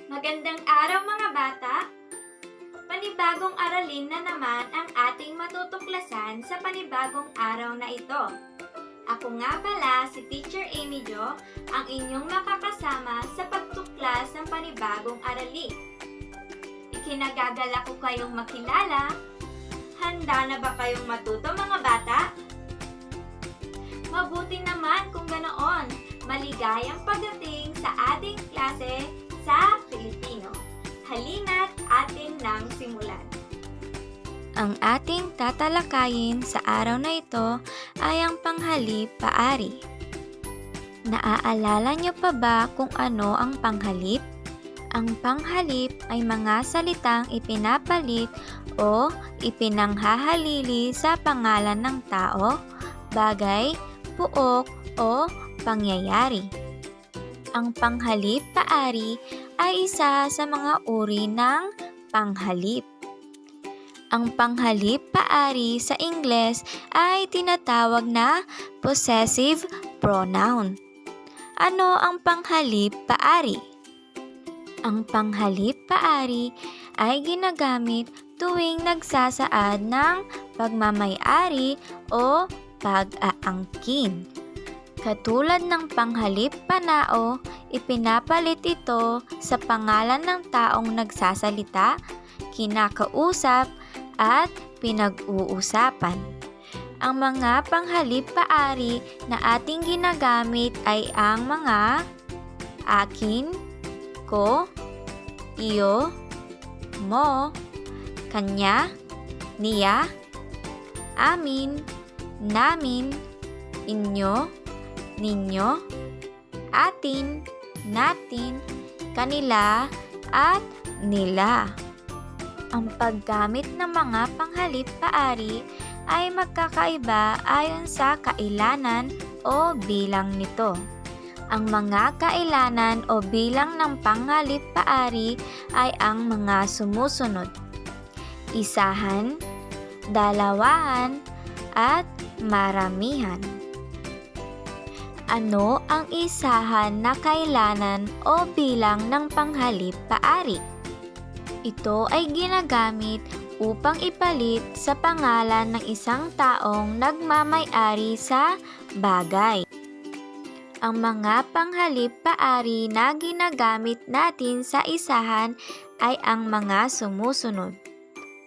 Magandang araw mga bata! Panibagong aralin na naman ang ating matutuklasan sa panibagong araw na ito. Ako nga pala si Teacher Amy Jo, ang inyong makakasama sa pagtuklas ng panibagong aralin. Ikinagagalak ko kayong makilala. Handa na ba kayong matuto mga bata? Mabuti naman kung ganoon. Maligayang pagdating sa ating klase sa Filipino. Halina't atin nang simulan. Ang ating tatalakayin sa araw na ito ay ang panghalip paari. Naaalala niyo pa ba kung ano ang panghalip? Ang panghalip ay mga salitang ipinapalit o ipinanghahalili sa pangalan ng tao, bagay, puok o pangyayari. Ang panghalip paari ay isa sa mga uri ng panghalip. Ang panghalip paari sa Ingles ay tinatawag na possessive pronoun. Ano ang panghalip paari? Ang panghalip paari ay ginagamit tuwing nagsasaad ng pagmamay-ari o pag-aangkin. Katulad ng panghalip panao, ipinapalit ito sa pangalan ng taong nagsasalita, kinakausap, at pinag-uusapan. Ang mga panghalip paari na ating ginagamit ay ang mga akin, ko, iyo, mo, kanya, niya, amin, namin, inyo, ninyo, atin, natin, kanila, at nila. Ang paggamit ng mga panghalip paari ay magkakaiba ayon sa kailanan o bilang nito. Ang mga kailanan o bilang ng panghalip paari ay ang mga sumusunod: isahan, dalawahan, at maramihan. Ano ang isahan na kailanan o bilang ng panghalip paari? Ito ay ginagamit upang ipalit sa pangalan ng isang taong nagmamay-ari sa bagay. Ang mga panghalip paari na ginagamit natin sa isahan ay ang mga sumusunod: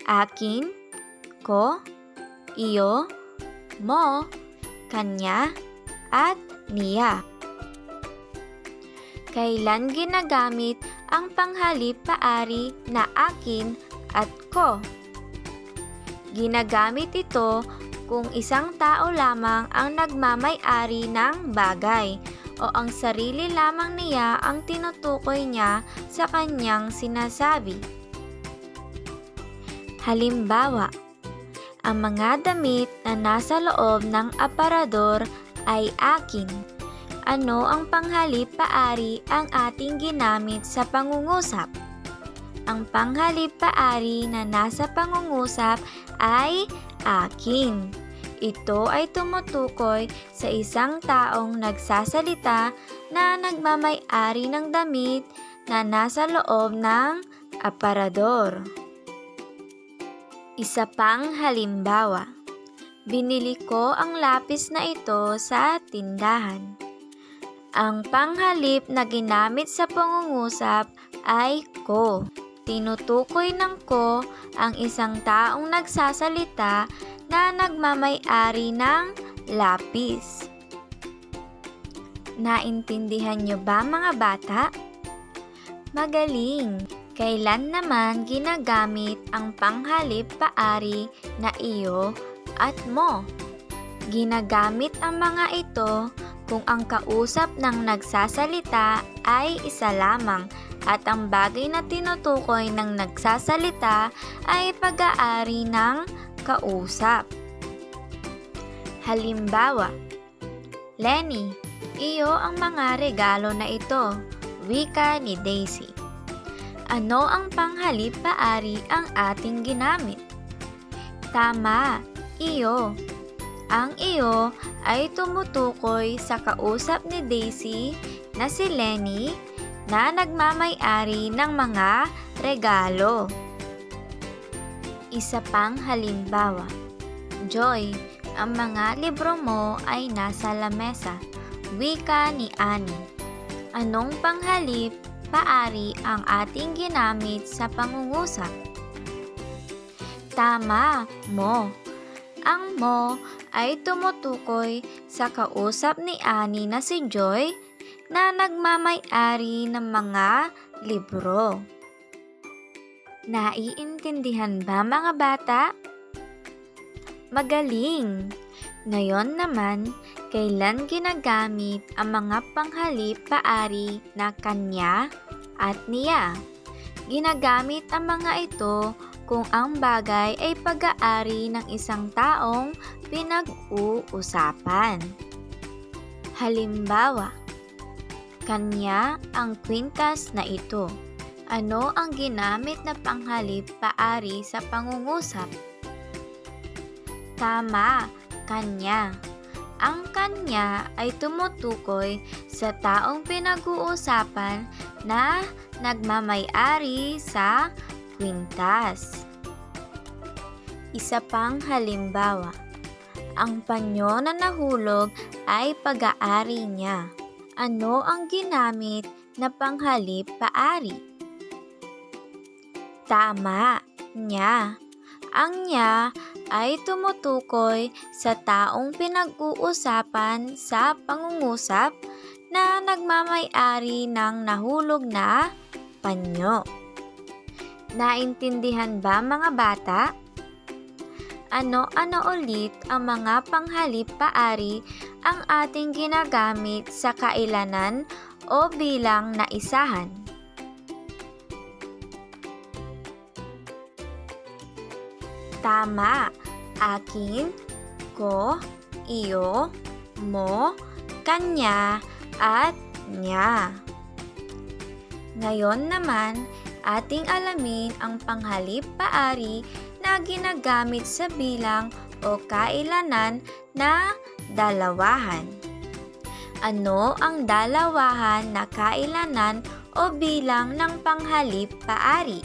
akin, ko, iyo, mo, kanya, at niya. Kailan ginagamit ang panghalip paari na akin at ko? Ginagamit ito kung isang tao lamang ang nagmamay-ari ng bagay o ang sarili lamang niya ang tinutukoy niya sa kanyang sinasabi. Halimbawa, ang mga damit na nasa loob ng aparador ay akin. Ano ang panghalip paari ang ating ginamit sa pangungusap? Ang panghalip paari na nasa pangungusap ay akin. Ito ay tumutukoy sa isang taong nagsasalita na nagmamay-ari ng damit na nasa loob ng aparador. Isa pang halimbawa, binili ko ang lapis na ito sa tindahan. Ang panghalip na ginamit sa pangungusap ay ko. Tinutukoy ng ko ang isang taong nagsasalita na nagmamay-ari ng lapis. Naintindihan niyo ba mga bata? Magaling! Kailan naman ginagamit ang panghalip paari na iyo at mo? Ginagamit ang mga ito kung ang kausap ng nagsasalita ay isa lamang at ang bagay na tinutukoy ng nagsasalita ay pag-aari ng kausap. Halimbawa, Lenny, iyo ang mga regalo na ito, wika ni Daisy. Ano ang panghalip paari ang ating ginamit? Tama, iyo. Ang iyo ay tumutukoy sa kausap ni Daisy na si Lenny na nagmamay-ari ng mga regalo. Isa pang halimbawa, Joy, ang mga libro mo ay nasa lamesa. Wika ni Annie. Anong panghalip paari ang ating ginamit sa pangungusap? Tama, mo. Ang mo ay tumutukoy sa kausap ni Annie na si Joy na nagmamay-ari ng mga libro. Naiintindihan ba mga bata? Magaling! Ngayon naman, kailan ginagamit ang mga panghalip paari na kanya at niya? Ginagamit ang mga ito kung ang bagay ay pag-aari ng isang taong pinag-uusapan. Halimbawa, kanya ang kwintas na ito. Ano ang ginamit na panghalip paari sa pangungusap? Tama, kanya. Ang kanya ay tumutukoy sa taong pinag-uusapan na nagmamay-ari sa kwintas. Isa pang halimbawa, ang panyo na nahulog ay pag-aari niya. Ano ang ginamit na panghalip paari? Tama, niya. Ang niya ay tumutukoy sa taong pinag-uusapan sa pangungusap na nagmamay-ari ng nahulog na panyo. Naintindihan ba mga bata? Ano-ano ulit ang mga panghalip paari ang ating ginagamit sa kailanan o bilang na isahan? Tama, akin, ko, iyo, mo, kanya, at niya. Ngayon naman, ating alamin ang panghalip paari na ginagamit sa bilang o kailanan na dalawahan. Ano ang dalawahan na kailanan o bilang ng panghalip paari?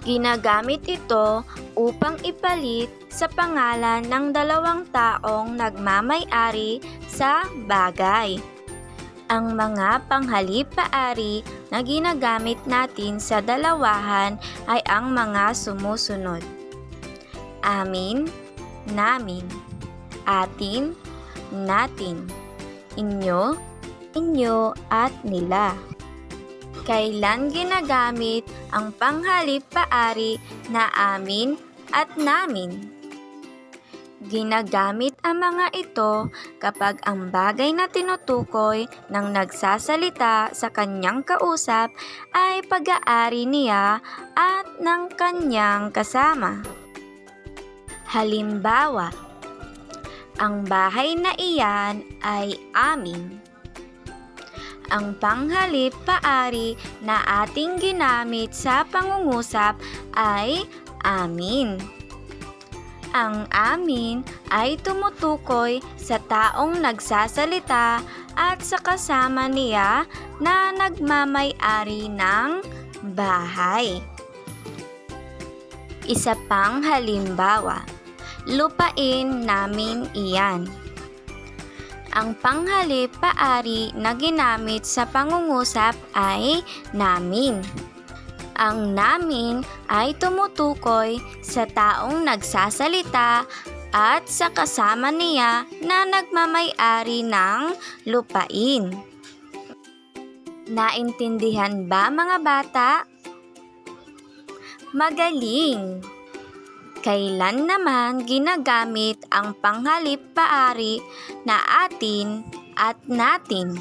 Ginagamit ito upang ipalit sa pangalan ng dalawang taong nagmamay-ari sa bagay. Ang mga panghalip paari na ginagamit natin sa dalawahan ay ang mga sumusunod: amin, namin, atin, natin, inyo, inyo, at nila. Kailan ginagamit ang panghalip paari na amin at namin? Ginagamit ang mga ito kapag ang bagay na tinutukoy ng nagsasalita sa kanyang kausap ay pag-aari niya at ng kanyang kasama. Halimbawa, ang bahay na iyan ay amin. Ang panghalip paari na ating ginamit sa pangungusap ay amin. Ang amin ay tumutukoy sa taong nagsasalita at sa kasama niya na nagmamay-ari ng bahay. Isa pang halimbawa, lupain namin iyan. Ang panghalip paari na ginamit sa pangungusap ay namin. Ang namin ay tumutukoy sa taong nagsasalita at sa kasama niya na nagmamay-ari ng lupain. Naintindihan ba mga bata? Magaling! Kailan naman ginagamit ang panghalip paari na atin at natin?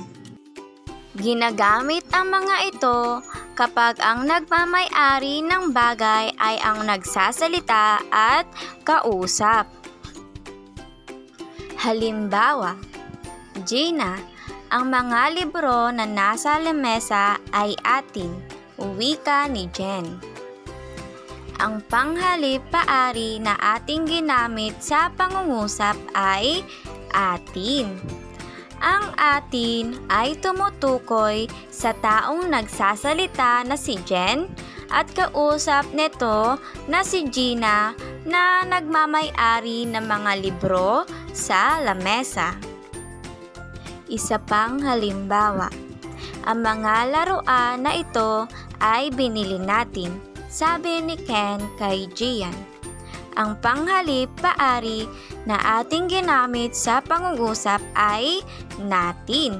Ginagamit ang mga ito kapag ang nagmamay-ari ng bagay ay ang nagsasalita at kausap. Halimbawa, Gina, ang mga libro na nasa lamesa ay atin, wika ni Jen. Ang panghalip paari na ating ginamit sa pangungusap ay atin. Ang atin ay tumutukoy sa taong nagsasalita na si Jen at kausap nito na si Gina na nagmamay-ari ng mga libro sa lamesa. Isa pang halimbawa, ang mga laruan na ito ay binili natin, sabi ni Ken kay Gian. Ang panghalip paari na ating ginamit sa pangungusap ay natin.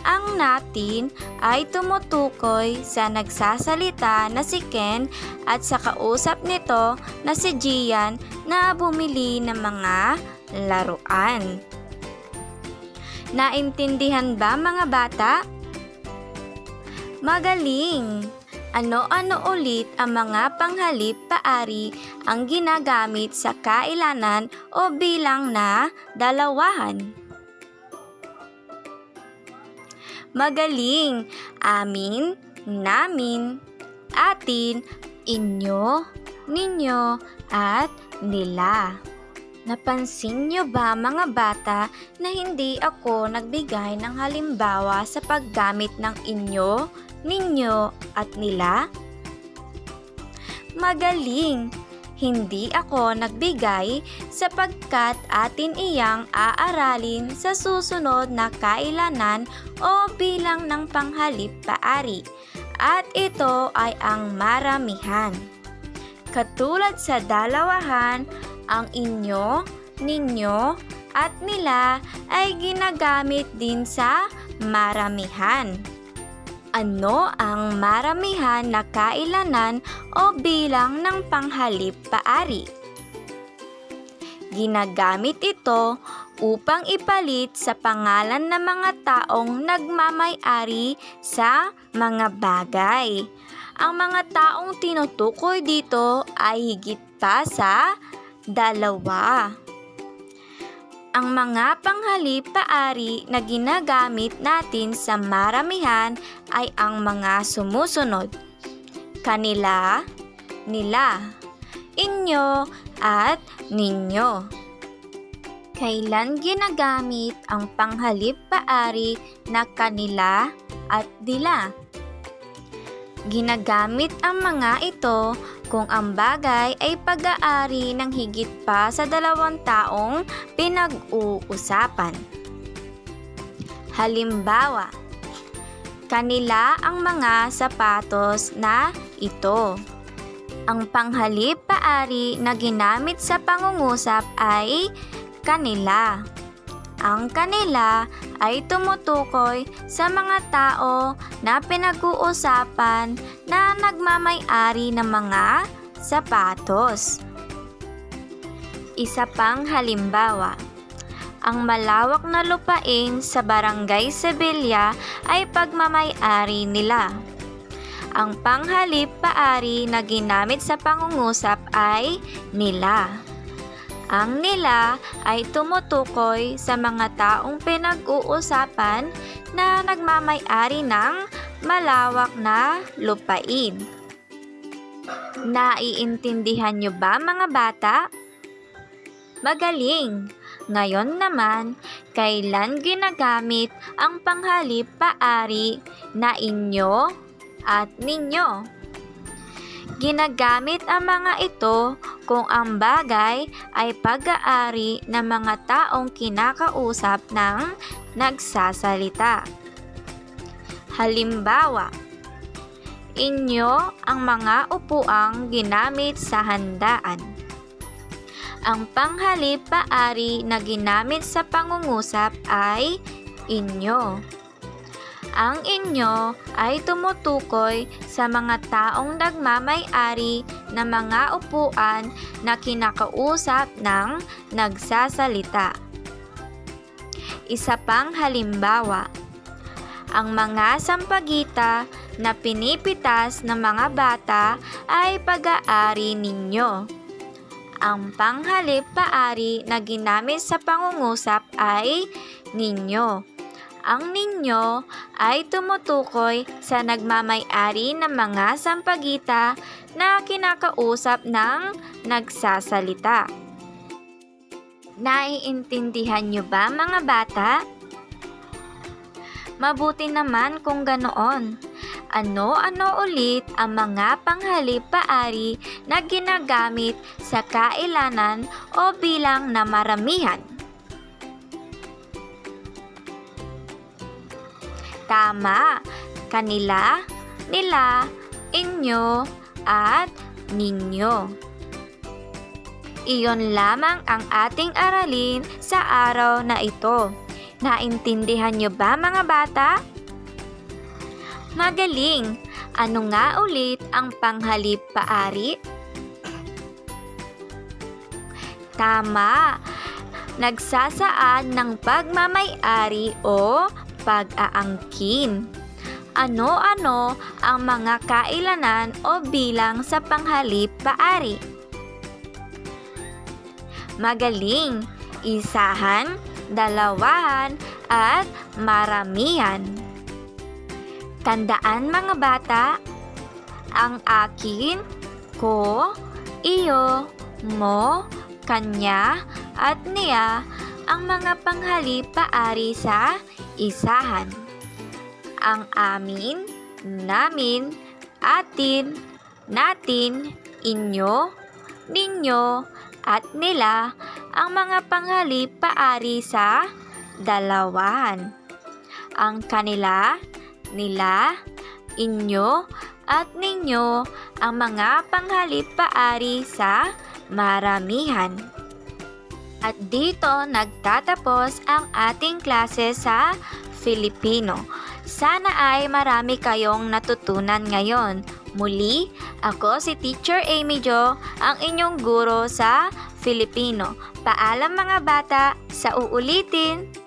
Ang natin ay tumutukoy sa nagsasalita na si Ken at sa kausap nito na si Gian na bumili ng mga laruan. Naintindihan ba mga bata? Magaling! Ano-ano ulit ang mga panghalip paari ang ginagamit sa kailanan o bilang na dalawahan? Magaling! Amin, namin, atin, inyo, ninyo, at nila. Napansin niyo ba mga bata na hindi ako nagbigay ng halimbawa sa paggamit ng inyo, ninyo, at nila? Magaling! Hindi ako nagbigay sapagkat atin iyang aaralin sa susunod na kailanan o bilang ng panghalip paari, at ito ay ang maramihan. Katulad sa dalawahan, ang inyo, ninyo, at nila ay ginagamit din sa maramihan. Ano ang maramihan na kailanan o bilang ng panghalip paari? Ginagamit ito upang ipalit sa pangalan ng mga taong nagmamay-ari sa mga bagay. Ang mga taong tinutukoy dito ay higit pa sa dalawa. Ang mga panghalip paari na ginagamit natin sa maramihan ay ang mga sumusunod: kanila, nila, inyo, at ninyo. Kailan ginagamit ang panghalip paari na kanila at nila? Ginagamit ang mga ito kung ang bagay ay pag-aari ng higit pa sa dalawang taong pinag-uusapan. Halimbawa, kanila ang mga sapatos na ito. Ang panghalip paari na ginamit sa pangungusap ay kanila. Ang kanila ay tumutukoy sa mga tao na pinag-uusapan na nagmamay-ari ng mga sapatos. Isa pang halimbawa, ang malawak na lupain sa Barangay Sevilla ay pagmamay-ari nila. Ang panghalip paari na ginamit sa pangungusap ay nila. Ang nila ay tumutukoy sa mga taong pinag-uusapan na nagmamay-ari ng malawak na lupain. Naiintindihan niyo ba mga bata? Magaling! Ngayon naman, kailan ginagamit ang panghalip paari na inyo at ninyo? Ginagamit ang mga ito kung ang bagay ay pag-aari ng mga taong kinakausap ng nagsasalita. Halimbawa, inyo ang mga upuang ginamit sa handaan. Ang panghalip paari na ginamit sa pangungusap ay inyo. Ang inyo ay tumutukoy sa mga taong nagmamay-ari ng mga upuan na kinakausap ng nagsasalita. Isa pang halimbawa, ang mga sampagita na pinipitas ng mga bata ay pag-aari ninyo. Ang panghalip paari na ginamit sa pangungusap ay ninyo. Ang ninyo ay tumutukoy sa nagmamay-ari ng mga sampagita na kinakausap ng nagsasalita. Naiintindihan niyo ba mga bata? Mabuti naman kung ganoon. Ano-ano ulit ang mga panghali-paari na ginagamit sa kailanan o bilang na maramihan? Tama, kanila, nila, inyo, at ninyo. Iyon lamang ang ating aralin sa araw na ito. Naintindihan niyo ba mga bata? Magaling! Ano nga ulit ang panghali-paari? Tama! Nagsasaad ng pagmamay-ari o pag-aangkin. Ano-ano ang mga kailanan o bilang sa panghali-paari? Magaling! Isahan, dalawahan, at maramihan. Tandaan mga bata, ang akin, ko, iyo, mo, kanya, at niya ang mga panghali-paari sa isahan. Ang amin, namin, atin, natin, inyo, ninyo, at nila ang mga panghali-paari sa dalawahan. Ang kanila, nila, inyo, at ninyo ang mga panghali-paari sa maramihan. At dito nagtatapos ang ating klase sa Filipino. Sana ay marami kayong natutunan ngayon. Muli, ako si Teacher Amy Jo, ang inyong guro sa Filipino. Paalam mga bata, sa uulitin!